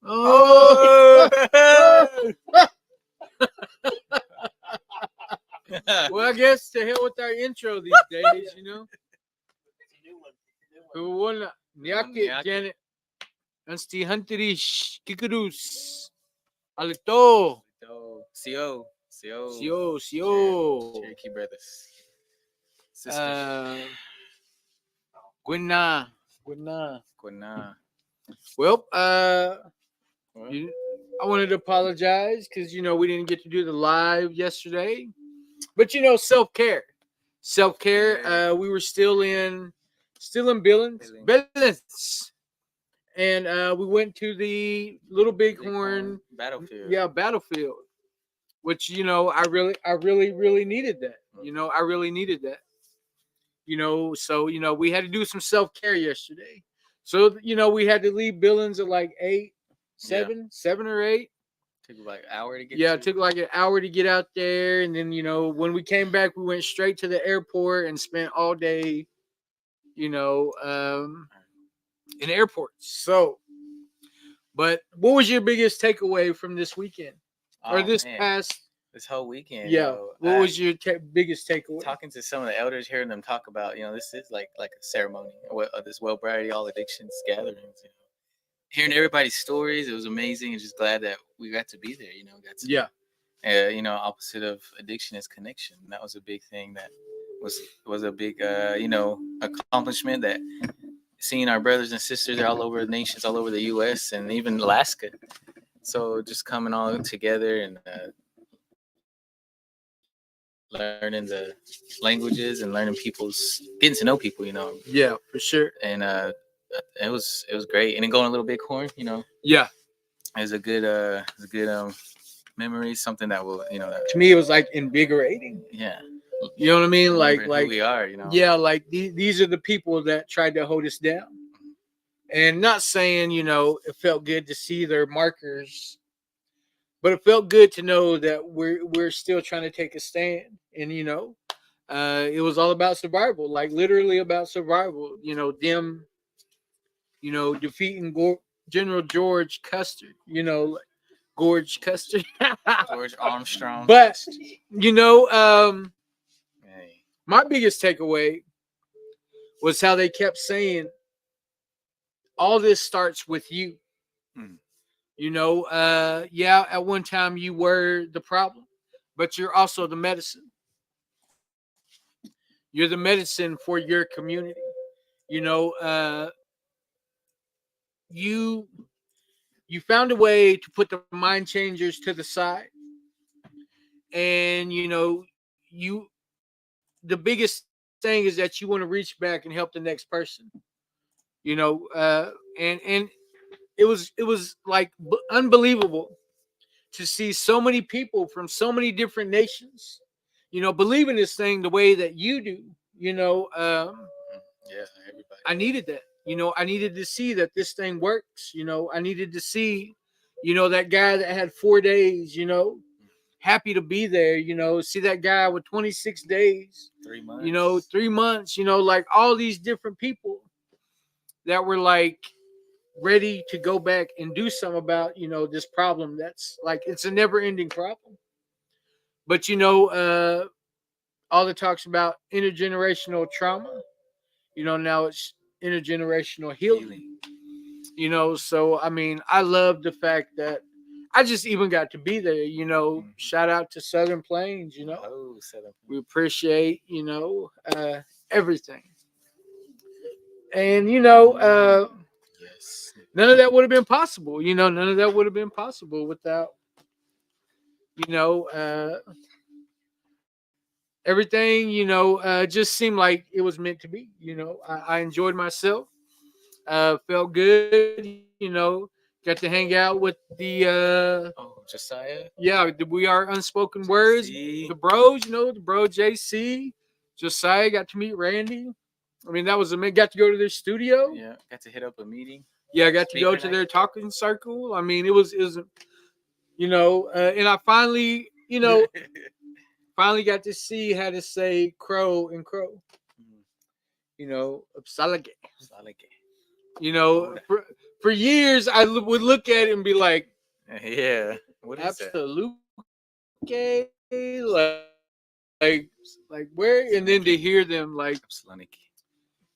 Oh. Well, I guess to hell with our intro these days, you know. Wala. Niyaki, Janet. Ansti Hunterish, Kikarus. Alito. CO. Sio. Cherokee Brothers. Sisters. Gwina. Gwana. Well, Well, I wanted to apologize because we didn't get to do the live yesterday, but self care. We were still in Billings, and we went to the Little Bighorn Battlefield. Yeah, battlefield, which I really needed that. I really needed that. So we had to do some self care yesterday. So we had to leave Billings at like 8, 7 or 8. Took like an hour to get. Yeah, it took like an hour to get out there, and then when we came back, we went straight to the airport and spent all day, in airports. So, but what was your biggest takeaway from this weekend or this whole weekend? Yeah, what was your biggest takeaway? Talking to some of the elders, hearing them talk about, this is like a ceremony, this Wellbriety All Addictions gatherings. Hearing everybody's stories, it was amazing, and just glad that we got to be there. Opposite of addiction is connection. And that was a big thing. That was a big accomplishment. That seeing our brothers and sisters all over the nations, all over the U.S. and even Alaska. So just coming all together and learning the languages and getting to know people. Yeah, for sure. And it was great. And then going a Little Bighorn, Yeah, is a good memory. Something that will, to me it was like invigorating. Yeah. You know what I mean? Like who we are, Yeah, like these are the people that tried to hold us down. And not saying, it felt good to see their markers, but it felt good to know that we're still trying to take a stand. And it was all about survival, like literally about survival. Them, defeating General George Custer. George Custer, George Armstrong. But my biggest takeaway was how they kept saying, all this starts with you. At one time you were the problem, but you're also the medicine. You're the medicine for your community. You found a way to put the mind changers to the side, and you the biggest thing is that you want to reach back and help the next person. And it was like unbelievable to see so many people from so many different nations, believe in this thing the way that you do. Everybody. I needed that. I needed to see that this thing works. I needed to see, that guy that had 4 days, happy to be there, see that guy with 26 days, 3 months, 3 months, like all these different people that were like ready to go back and do something about, this problem that's like, it's a never ending problem. But, all the talks about intergenerational trauma, now it's intergenerational healing. So I mean, I love the fact that I just even got to be there. Shout out to Southern Plains. We appreciate everything, and yes, none of that would have been possible. None of that would have been possible without everything. Just seemed like it was meant to be. I enjoyed myself. Felt good. Got to hang out with the Josiah. Yeah, we are unspoken words. The bros, the bro JC, Josiah. Got to meet Randy. I mean, that was amazing. Got to go to their studio. Yeah, got to hit up a meeting. Yeah, I got to go to their talking circle. I mean, it was and I finally, finally got to see how to say crow in crow. Salage. For years, I would look at it and be like, Yeah. What is that? absolute gay, like, like where? And then to hear them like, Absolutely.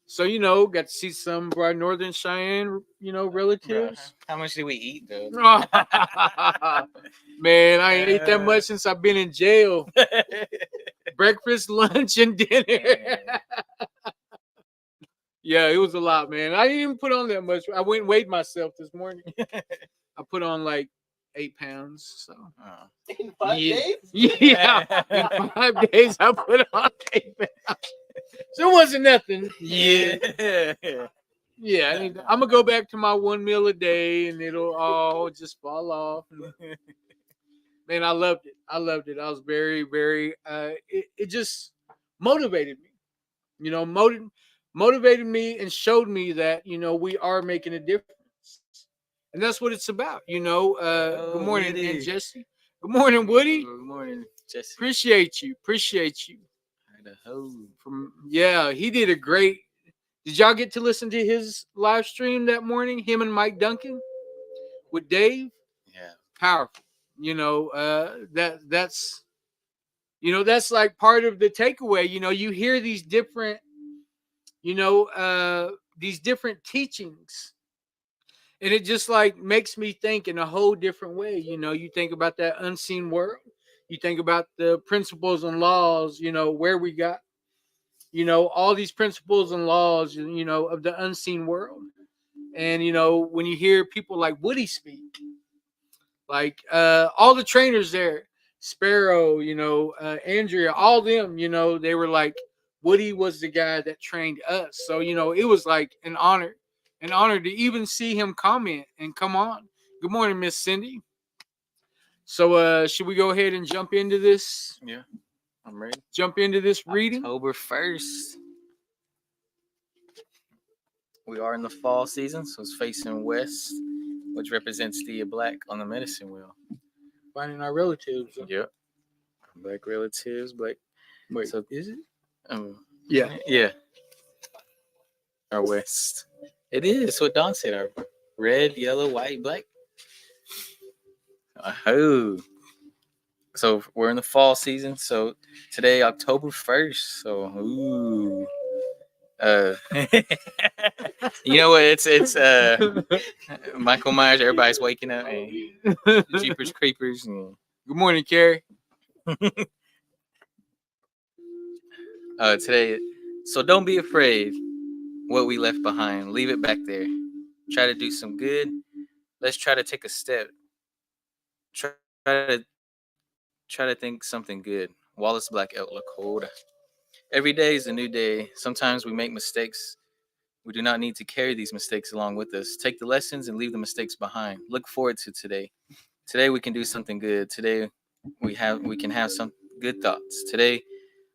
so got to see some of our Northern Cheyenne, Bro, relatives. how much did we eat though? Man, I ain't ate that much since I've been in jail. Yeah. Breakfast, lunch, and dinner. Yeah, it was a lot, man. I didn't even put on that much. I went and weighed myself this morning. I put on like 8 pounds. So In 5 days? Yeah, in 5 days I put on 8 pounds. So it wasn't nothing. Yeah. Yeah, I'm gonna go back to my 1 meal a day, and it'll all just fall off. Man, I loved it. I loved it. I was very, very. It just motivated me. Motivated me and showed me that we are making a difference, and that's what it's about. Good morning, Woody. Aunt Jesse. Good morning, Woody. Good morning, Jesse. Appreciate you. Idaho. He did a great. Did y'all get to listen to his live stream that morning? Him and Mike Duncan with Dave. Yeah. Powerful. That's like part of the takeaway. You hear these different teachings, and it just like makes me think in a whole different way. You think about that unseen world, you think about the principles and laws, where we got all these principles and laws of the unseen world. And when you hear people like Woody speak, like all the trainers there, Sparrow, Andrea, all them, they were like, Woody was the guy that trained us. So, it was like an honor to even see him comment and come on. Good morning, Miss Cindy. So, should we go ahead and jump into this? Yeah. I'm ready. Jump into this reading? October 1st. We are in the fall season, so it's facing west, which represents the black on the medicine wheel. Finding our relatives. Yep. Black relatives, black. Wait, So, is it? Yeah. Yeah. Our west. It is what Don said. Our red, yellow, white, black. Oh. So we're in the fall season. So today, October 1st. So ooh. You know what? It's Michael Myers. Everybody's waking up. And Jeepers Creepers. And Good morning, Carrie. today, so don't be afraid what we left behind. Leave it back there. Try to do some good. Let's try to take a step. Try to think something good. Wallace Black Outlook. Hold. Every day is a new day. Sometimes we make mistakes. We do not need to carry these mistakes along with us. Take the lessons and leave the mistakes behind. Look forward to today. Today we can do something good. Today we can have some good thoughts. Today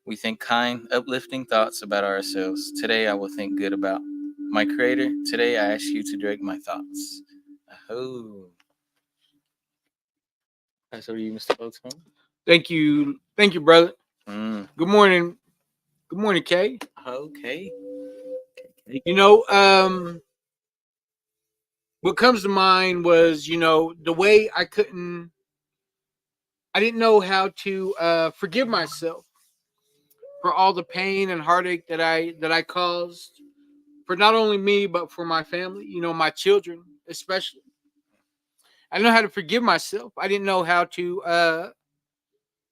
we think kind, uplifting thoughts about ourselves. Today I will think good about my Creator. Today I ask you to direct my thoughts. Oh. That's over to you, Mr. Boatman. Thank you, brother. Mm. Good morning, Kay. Okay. What comes to mind was, the way I didn't know how to forgive myself for all the pain and heartache that I caused for not only me, but for my family, my children, especially. I didn't know how to forgive myself. I didn't know how to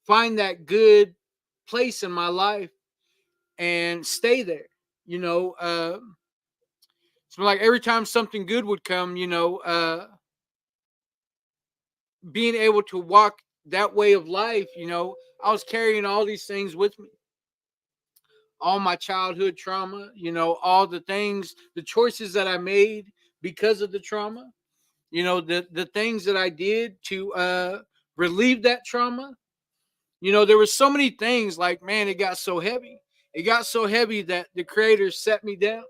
find that good place in my life and stay there. So like every time something good would come, being able to walk that way of life, I was carrying all these things with me. All my childhood trauma, all the things, the choices that I made because of the trauma, the things that I did to relieve that trauma. There were so many things, like, man, it got so heavy. It got so heavy that the Creator set me down.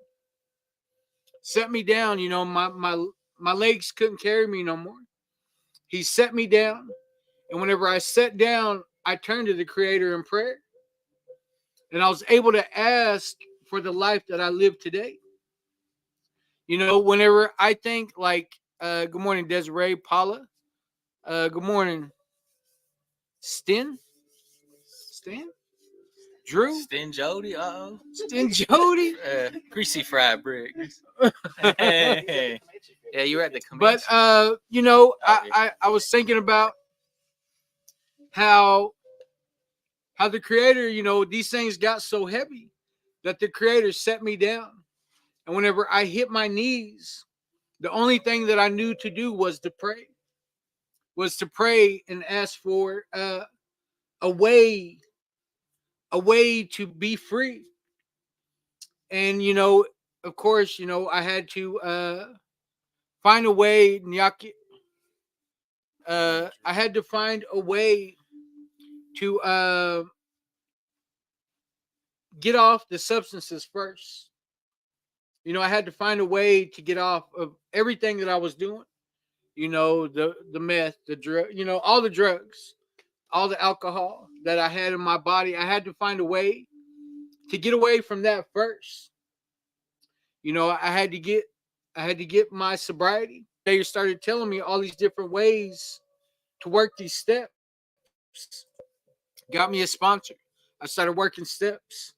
My legs couldn't carry me no more. He set me down. And whenever I sat down, I turned to the Creator in prayer. And I was able to ask for the life that I live today. You know, whenever I think like, good morning, Desiree, Paula. Good morning, Stan, Drew, Stin Jody, Stan, Jody. greasy fried bricks. Hey. Yeah, you were at the But convention. you know, I was thinking about how the creator, you know, these things got so heavy that the creator set me down. And whenever I hit my knees, the only thing that I knew to do was to pray and ask for a way to be free. And you know, of course, you know, I had to find a way, Nyaki. I had to find a way to get off the substances first. You know, I had to find a way to get off of everything that I was doing. You know, the meth, the drug, you know, all the drugs, all the alcohol that I had in my body. I had to find a way to get away from that first. You know, I had to get my sobriety. They started telling me all these different ways to work these steps. Got me a sponsor. I started working steps.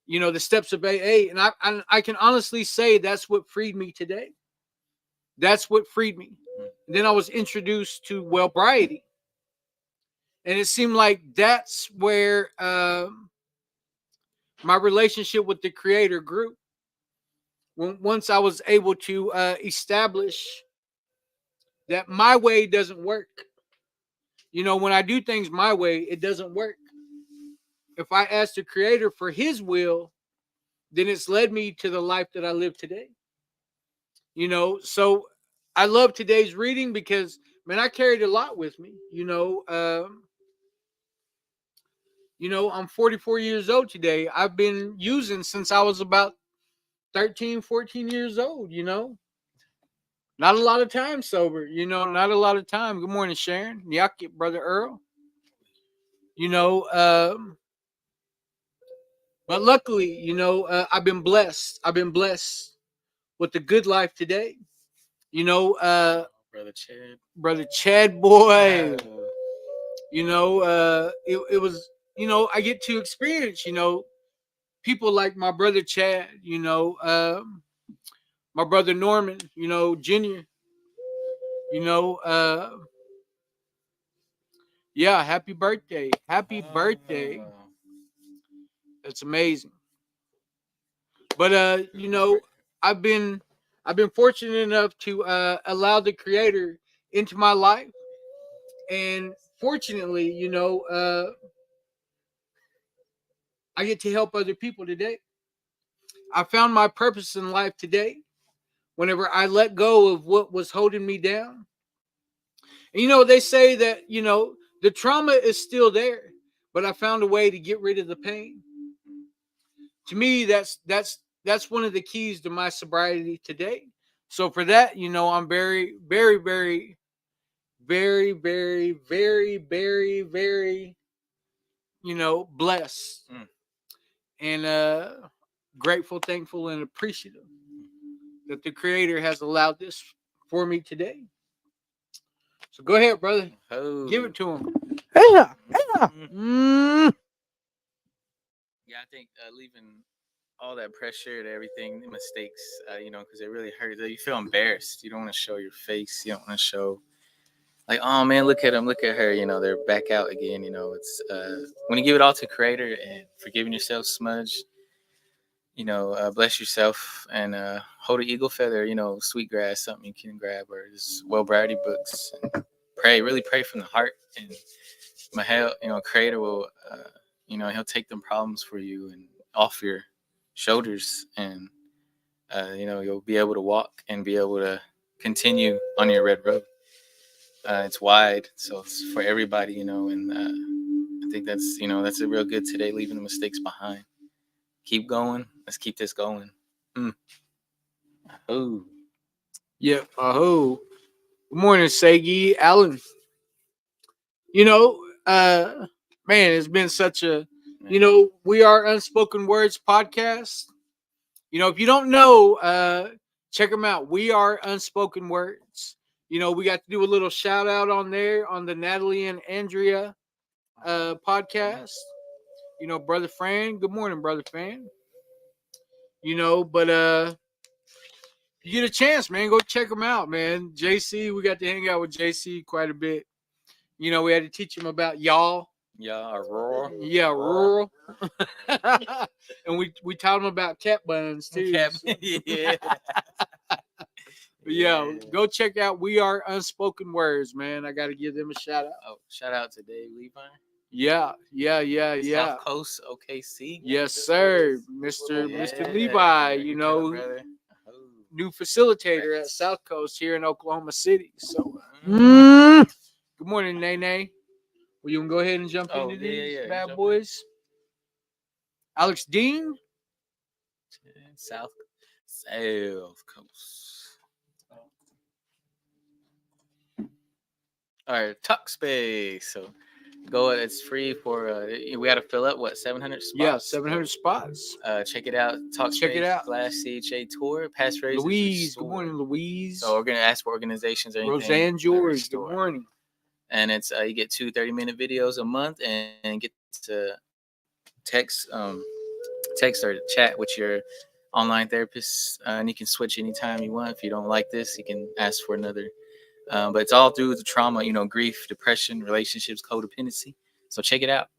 You know, the steps of AA, and I can honestly say that's what freed me today. That's what freed me. And then I was introduced to wellbriety, and it seemed like that's where my relationship with the Creator grew. Once I was able to establish that my way doesn't work. You know, when I do things my way, it doesn't work. If I ask the Creator for His will, then it's led me to the life that I live today. You know, so I love today's reading because, man, I carried a lot with me. You know, I'm 44 years old today. I've been using since I was about 13, 14 years old, you know. Not a lot of time sober, you know, not a lot of time. Good morning, Sharon. Nyaki, Brother Earl. You know, but luckily, you know, I've been blessed. I've been blessed with the good life today. You know, Brother Chad boy. You know, it was, you know, I get to experience, you know, people like my brother Chad, you know, my brother Norman, you know, Junior, you know, yeah, happy birthday. Happy birthday. That's amazing. But you know, I've been fortunate enough to allow the Creator into my life. And fortunately, you know, I get to help other people today. I found my purpose in life today whenever I let go of what was holding me down. And, you know, they say that, you know, the trauma is still there, but I found a way to get rid of the pain. To me, that's one of the keys to my sobriety today. So for that, you know, I'm very, very, very, very, very, very, very, very, you know, blessed and grateful, thankful, and appreciative that the Creator has allowed this for me today. So go ahead, brother. Give it to him. Yeah. Yeah, I think leaving all that pressure and everything, the mistakes, you know, because it really hurts. You feel embarrassed. You don't want to show your face. You don't want to show, like, oh man, look at him, look at her. You know, they're back out again. You know, it's when you give it all to Creator and forgiving yourself, smudge. You know, bless yourself and hold an eagle feather. You know, sweet grass, something you can grab, or just wellbriety books. And pray, really pray from the heart, and my hell, you know, Creator will, you know, He'll take them problems for you and off your shoulders, and you know, you'll be able to walk and be able to continue on your red road. It's wide, so it's for everybody, you know, and I think that's, you know, that's a real good today, leaving the mistakes behind. Keep going. Let's keep this going. Oh. Yep. Good morning, Sagi Allen. You know, man, it's been such a, you know, we are Unspoken Words podcast. You know, if you don't know, check them out. We Are Unspoken Words. You know, we got to do a little shout out on there on the Natalie and Andrea podcast. You know, Brother Fran. Good morning, Brother Fran. You know, but you get a chance, man, go check them out, man. JC, we got to hang out with JC quite a bit. You know, we had to teach him about y'all. Yeah, Aurora. Yeah, rural. And we taught him about cat buns too. Yeah. But yeah, go check out We Are Unspoken Words, man. I got to give them a shout out. Oh, shout out to Dave Levi. Yeah. South Coast OKC. Yes, sir, Mr. Levi. You know, brother. new facilitator at South Coast here in Oklahoma City. So, good morning, Nene. Well, you can go ahead and jump into these bad boys. Alex Dean, South Coast. All right, Talkspace. So go. It's free for. We got to fill up 700 spots. Yeah, 700 spots. Check it out. Talkspace. Check it out. /CHA tour. Past phrases. Louise. Good morning, Louise. So we're gonna ask for organizations or anything. Roseanne George. Good morning. And it's you get 2 30-minute videos a month and get to text or chat with your online therapist, and you can switch anytime you want. If you don't like this, you can ask for another. But it's all through the trauma, grief, depression, relationships, codependency. So check it out.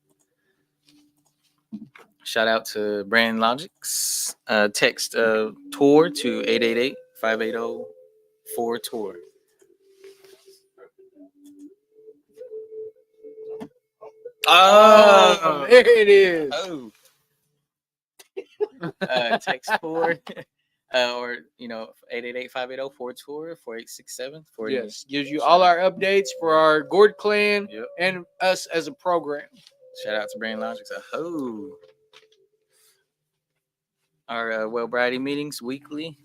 Shout out to Brand Logics. Text tour to 888-580-4TOUR. Oh, there it is. Oh. Text tour. Or 888-580-4TOUR 4867. Yes, gives you all our updates for our Gord Clan Yep. and us as a program. Shout out to Brain Logics. Our Wellbriety meetings weekly.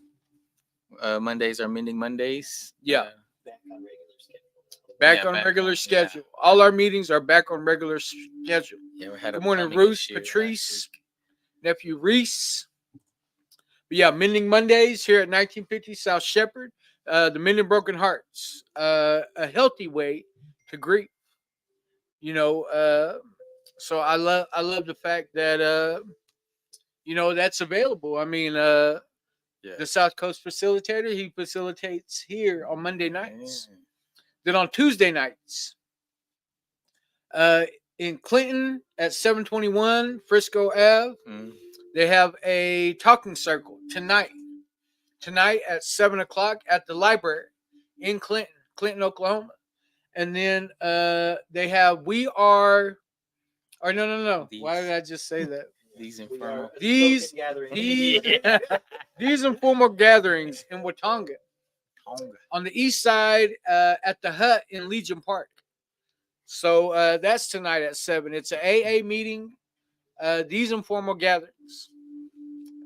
Mondays are Mending Mondays. Yeah. Back on regular schedule. Back on regular schedule. All our meetings are back on regular schedule. Yeah, we had. Good morning, Ruth, Patrice, nephew Reese. But yeah, Mending Mondays here at 1950 South Shepherd. The Mending Broken Hearts. A healthy way to grieve. So I love the fact that that's available. I mean, the South Coast facilitator, he facilitates here on Monday nights. Yeah. Then on Tuesday nights, in Clinton at 721 Frisco Ave, they have a talking circle tonight at 7:00 at the library in Clinton, Oklahoma. And then they have no. Why did I just say that? These informal. These informal gatherings in Watonga on the east side at the Hut in Legion Park. So that's tonight at 7. It's an AA meeting. These informal gatherings.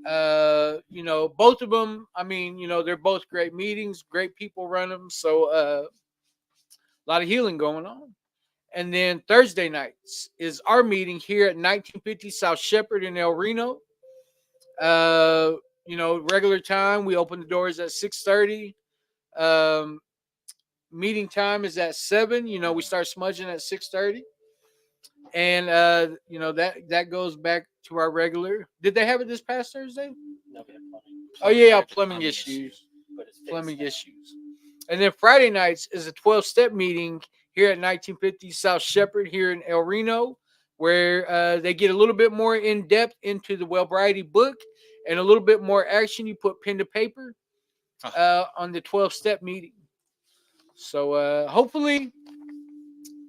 Both of them, I mean, they're both great meetings. Great people run them. So a lot of healing going on. And then Thursday nights is our meeting here at 1950 South Shepherd in El Reno. Regular time. We open the doors at 6:30. Meeting time is at 7. We start smudging at 6:30. And that goes back to our regular. Did they have it this past Thursday? No, we have plumbing. Oh yeah, plumbing issues. But it's fixed Plumbing now. issues. And then Friday nights is a 12-step meeting here at 1950 South Shepherd here in El Reno, where they get a little bit more in depth into the Wellbriety book and a little bit more action. You put pen to paper on the 12-step meeting. So hopefully,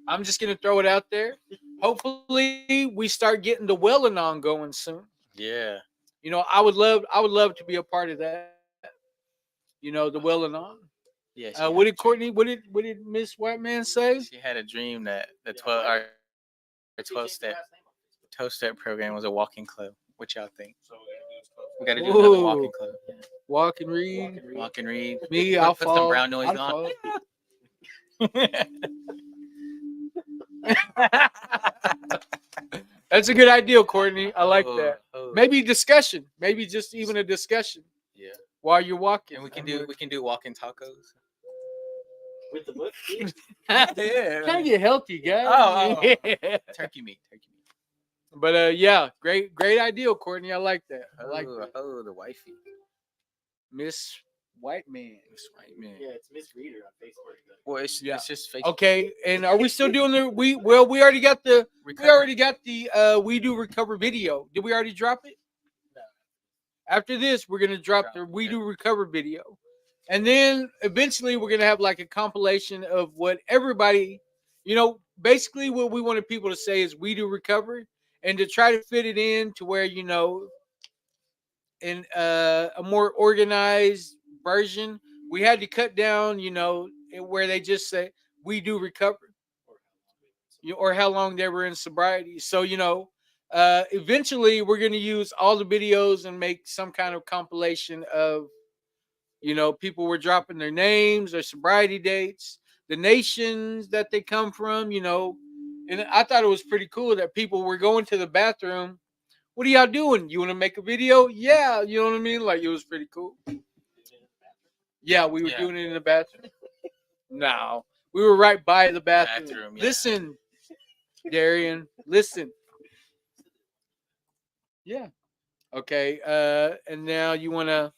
I'm just gonna throw it out there. Hopefully, we start getting the Well-Anon going soon. Yeah. I would love to be a part of that. The Well-Anon. Yeah. What did Courtney? What did Miss Whiteman say? She had a dream that the 12-step program was a walking club. What y'all think? We got to do another walking club. Yeah. Walk and read. Walk and read. Me, Put I'll some fall. brown noise I'll on. fall. That's a good idea, Courtney. I like that. Maybe discussion. Maybe just even a discussion. Yeah. while you're walking. And we can And do walking tacos. With the book. Yeah. trying to get healthy, guys. Oh. Turkey meat. But yeah, great idea, Courtney. I like that. I like that. Oh, the wifey. Miss White Man. Miss White Man. Yeah, it's Miss Reader on Facebook. Well, it's just Facebook. Okay, and are we still doing the we already got the We Do Recover video. Did we already drop it? No. After this, we're gonna drop the We Do Recover video. And then eventually we're gonna have like a compilation of what everybody, basically what we wanted people to say is we do recover, and to try to fit it in to where in a more organized version, we had to cut down, where they just say we do recover, or how long they were in sobriety. So eventually we're gonna use all the videos and make some kind of compilation of people were dropping their names, their sobriety dates, the nations that they come from, and I thought it was pretty cool that people were going to the bathroom. What are y'all doing? You want to make a video? Yeah, you know what I mean? Like, it was pretty cool. Yeah, we were doing it in the bathroom. No, we were right by the bathroom. Yeah. Listen, Darian, listen. Yeah. Okay. And now you want to.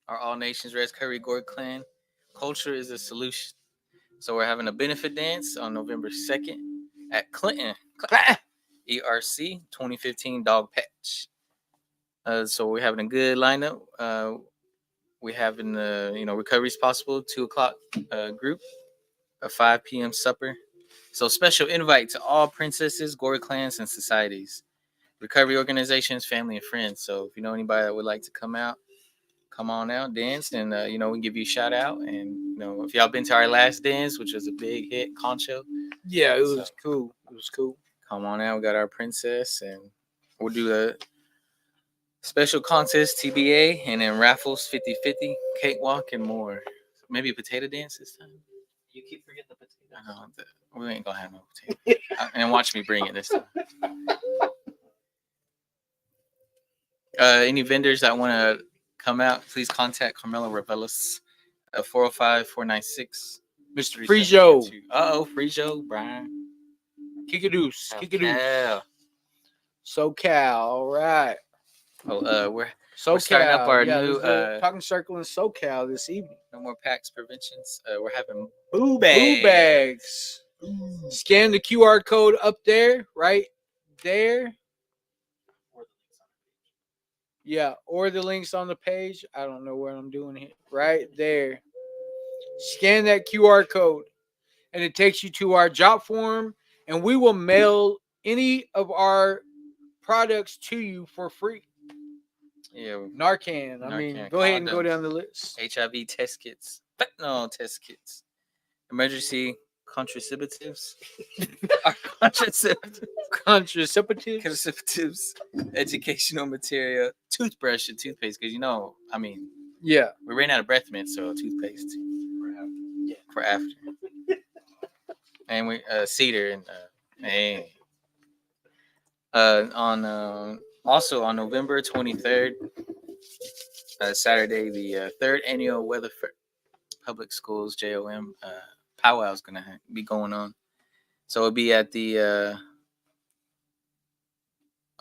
Our All Nations Res Curry Gourd Clan. Culture is a solution. So we're having a benefit dance on November 2nd at Clinton. ERC 2015 Dog Patch. So we're having a good lineup. We're having recovery is possible 2:00 group, a 5 p.m. supper. So special invite to all princesses, gourd clans, and societies, recovery organizations, family, and friends. So if you know anybody that would like to come out, come on out, dance, and we can give you a shout out. And if y'all been to our last dance, which was a big hit, Concho. Yeah, it was cool. It was cool. Come on out. We got our princess, and we'll do a special contest, TBA, and then raffles, 50-50, cakewalk, and more. Maybe a potato dance this time. You keep forgetting the potato. I know we ain't gonna have no potato. And watch me bring it this time. Any vendors that want to come out, please contact Carmelo Revelis, 405-496. Mr. Frijo. Frijo, Brian. Kickadoos. Yeah. SoCal. All right. We're SoCal. starting up our new Talking Circle in SoCal this evening. No more PAX preventions. We're having Boo bags. Scan the QR code up there, right there. Yeah, or the links on the page. I don't know what I'm doing here. Right there. Scan that QR code, and it takes you to our job form, and we will mail any of our products to you for free. Yeah, Narcan. I mean, go ahead and go down the list. HIV test kits, fentanyl test kits, emergency contraceptives, contraceptives, educational material, toothbrush and toothpaste. Because yeah, we ran out of breath mint, so toothpaste for after. And we cedar and also on November 23rd, Saturday, the third annual Weatherford Public Schools JOM powwow is gonna be going on. So it'll be at the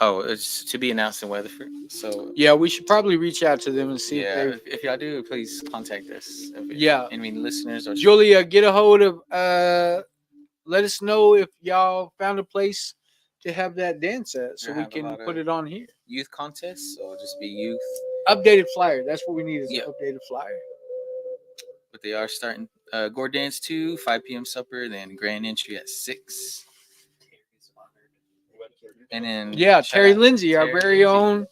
it's to be announced in Weatherford. So yeah, we should probably reach out to them and see if y'all do, please contact us. Any listeners or Julia, get a hold of let us know if y'all found a place to have that dance at, so we can put it on here. Youth contests, so it'll just be youth. Updated flyer. That's what we need is an updated flyer. But they are starting Gourd Dance 2, 5 p.m. supper, then grand entry at 6. And then Terry Lindsay, our very own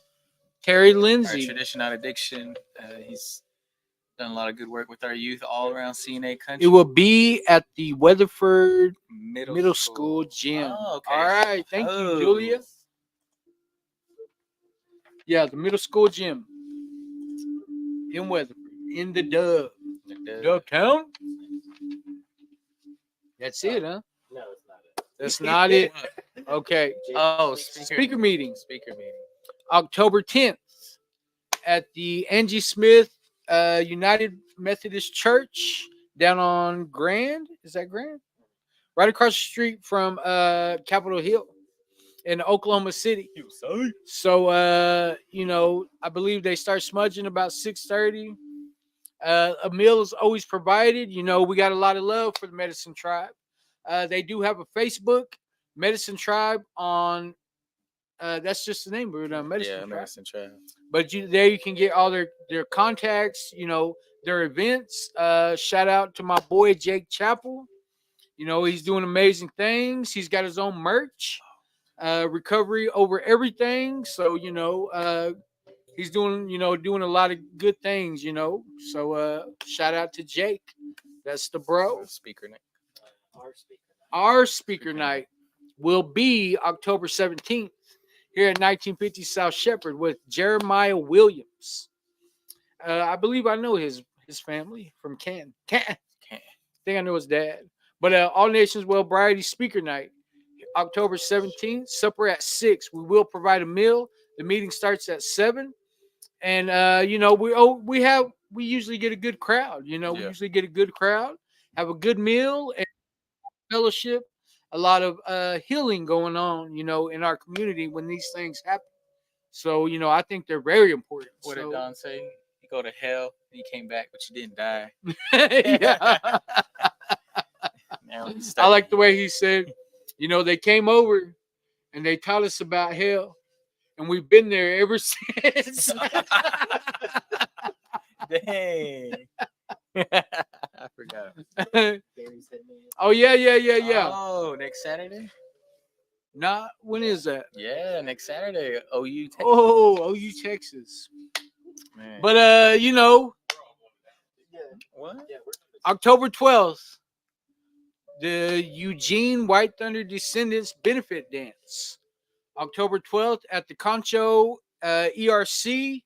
Terry Lindsay. Our Tradition Not Addiction. He's done a lot of good work with our youth all around CNA country. It will be at the Weatherford Middle School gym. Oh, okay. All right. Thank you, Julia. Yeah, the middle school gym in Weatherford, in the Dub. Dub Town? That's it, huh? No, it's not it. That's not it. Okay. Speaker meeting. October 10th at the Angie Smith United Methodist Church down on Grand. Is that Grand? Right across the street from Capitol Hill in Oklahoma City. So I believe they start smudging about 6:30. A meal is always provided. We got a lot of love for the Medicine Tribe. They do have a Facebook, Medicine Tribe on. That's just the name of it, Medicine Yeah, Tribe. Medicine Tribe. But there you can get all their contacts, their events. Shout out to my boy Jake Chappell. He's doing amazing things. He's got his own merch, recovery over everything. So he's doing doing a lot of good things. So shout out to Jake. That's the bro. Speaker night. Our speaker. Our speaker night will be October 17th here at 1950 South Shepherd with Jeremiah Williams. I believe I know his family from Canton. I think I know his dad. But All Nations Well Variety Speaker Night, October 17th, supper at 6. We will provide a meal. The meeting starts at 7. And we usually get a good crowd. We usually get a good crowd, have a good meal and fellowship, a lot of healing going on, in our community when these things happen. So, I think they're very important. What So, did Don say? You go to hell, you came back, but you didn't die. yeah. Now we I stuck. like the way he said, they came over and they taught us about hell, and we've been there ever since. Dang. I forgot. Barry's head man. Oh yeah. Oh, next Saturday? Nah, when is that? Yeah, next Saturday. OU Texas. Oh, OU Texas. Man. But Yeah. What? Yeah. October 12th, the Eugene White Thunder Descendants Benefit Dance. October 12th at the Concho ERC.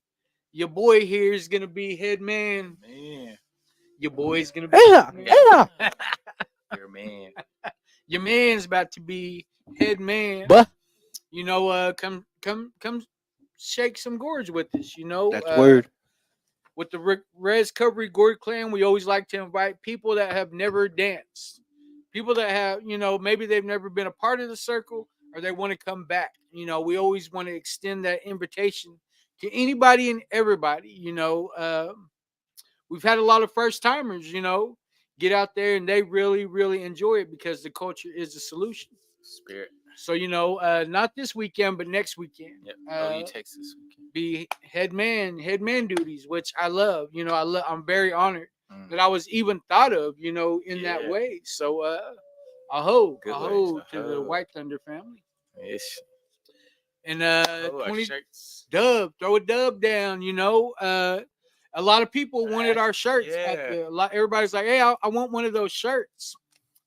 Your boy here is gonna be head man. Man. Your boy's gonna be head man. Your man. Your man's about to be head man. But Come shake some gourds with us. that's word. With the Res Recovery Gourd Clan, we always like to invite people that have never danced, people that have, maybe they've never been a part of the circle or they want to come back. We always want to extend that invitation to anybody and everybody. We've had a lot of first timers, get out there and they really, really enjoy it because the culture is the solution. Spirit. So, not this weekend, but next weekend. Yep. OU Texas weekend. Be head man duties, which I love. I'm very honored Mm. that I was even thought of, in that Yeah. way. So, aho Good to ways, the aho. White Thunder family. Ish. And Oh, our 20 shirts. dub, throw a dub down. A lot of people wanted our shirts. Yeah. Everybody's like, hey, I want one of those shirts.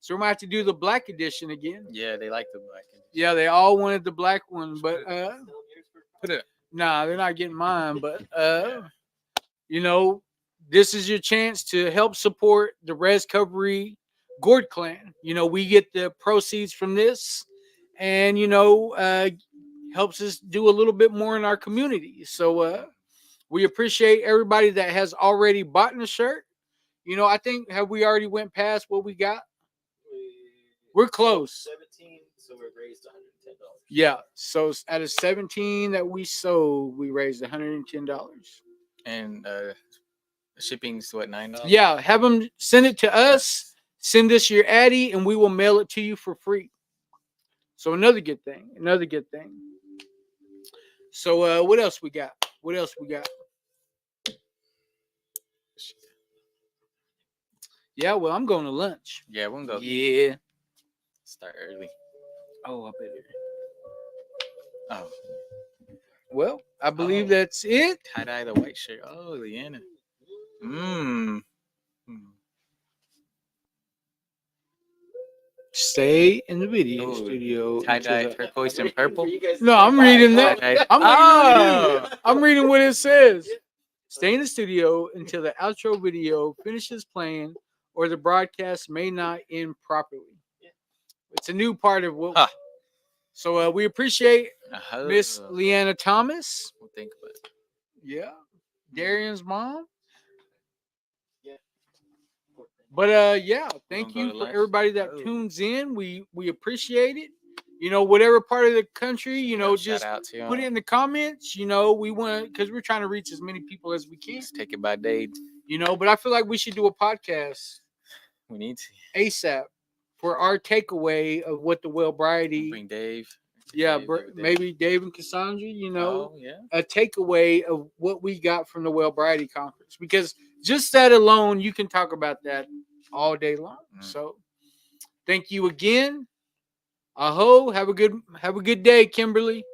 So we might have to do the black edition again. Yeah, they like the black. Yeah, they all wanted the black one, but Put it. nah, they're not getting mine. But this is your chance to help support the Res Recovery Gourd Clan. We get the proceeds from this, and helps us do a little bit more in our community. So we appreciate everybody that has already bought a shirt. I think have we already went past what we got? We're close. 17, so we raised $110. Yeah. So out of 17 that we sold, we raised $110. And shipping's what, $9? Yeah. Have them send it to us. Send us your Addy, and we will mail it to you for free. So another good thing. So what else we got? Yeah, well, I'm going to lunch. Yeah, we'll go. Yeah. Start early. Oh, I better. Oh, Well, I believe Oh. that's it. tie-dye the white shirt. Oh, Leanna. Mmm. Stay in the video Ooh, studio. Tie-dye until the- turquoise and purple. No, I'm reading that. Tie-dye- I'm I'm reading what it says. Stay in the studio until the outro video finishes playing or the broadcast may not end properly. It's a new part of what. Huh. So we appreciate Uh-huh. Miss Leanna Thomas. We'll think about it. Yeah. Darian's mom. But yeah, thank gonna go you to for lunch? everybody that Oh. tunes in. We appreciate it. You know, whatever part of the country, you know, Shout just out to put it him. in the comments. You know, we want because we're trying to reach as many people as we can. Just take it by day. You know, but I feel like we should do a podcast We need to ASAP for our takeaway of what the Wellbriety. bring Dave. Yeah, Dave over there. maybe Dave and Cassandra. You know, Oh, yeah. a takeaway of what we got from the Wellbriety conference, because just that alone, you can talk about that all day long. So, thank you again. Aho, have a good day, Kimberly.